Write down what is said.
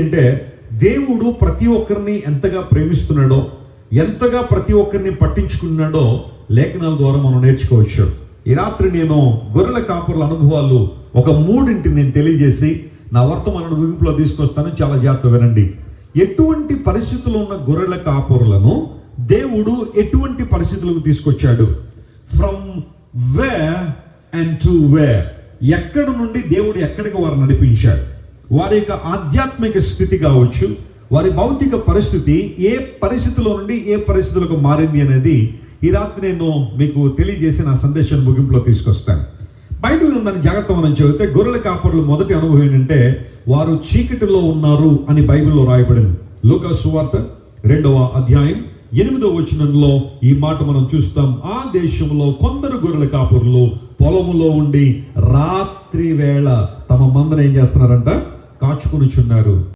అంటే దేవుడు ప్రతి ఒక్కరిని ఎంతగా ప్రేమిస్తున్నాడో, ఎంతగా ప్రతి ఒక్కరిని పట్టించుకున్నాడో లేఖనాల ద్వారా మనం నేర్చుకోవచ్చు. ఈ రాత్రి నేను గొర్రెల కాపరుల అనుభవాలు ఒక 3 నేను తెలియజేసి నా వర్తమానాన్ని ముగింపులో తీసుకొస్తాను. చాలా జాగ్రత్త వినండి. ఎటువంటి పరిస్థితుల్లో ఉన్న గొర్రెల కాపరులను దేవుడు ఎటువంటి పరిస్థితులకు తీసుకొచ్చాడు? From where and to where, ఎక్కడి నుండి దేవుడు ఎక్కడికి వారు నడిపించాడు? వారి యొక్క ఆధ్యాత్మిక స్థితి కావచ్చు, వారి భౌతిక పరిస్థితి ఏ పరిస్థితిలో నుండి ఏ పరిస్థితులకు మారింది అనేది ఈ రాత్రి నేను మీకు తెలియజేసి నా సందేశాన్ని ముగింపులో తీసుకొస్తాను. బైబిల్ ఉందని జాగ్రత్త మనం చదివితే గొర్రెల కాపరులు మొదటి అనుభవం ఏంటంటే వారు చీకటిలో ఉన్నారు అని బైబిల్లో రాయబడింది. లూకా సువార్త 2వ అధ్యాయం 8వ వచనంలో ఈ మాట మనం చూస్తాం. ఆ దేశంలో కొందరు గొర్రెల కాపరులు పొలములో ఉండి రాత్రి వేళ తమ మందను ఏం చేస్తున్నారంట? కాచుకొనిచున్నారు.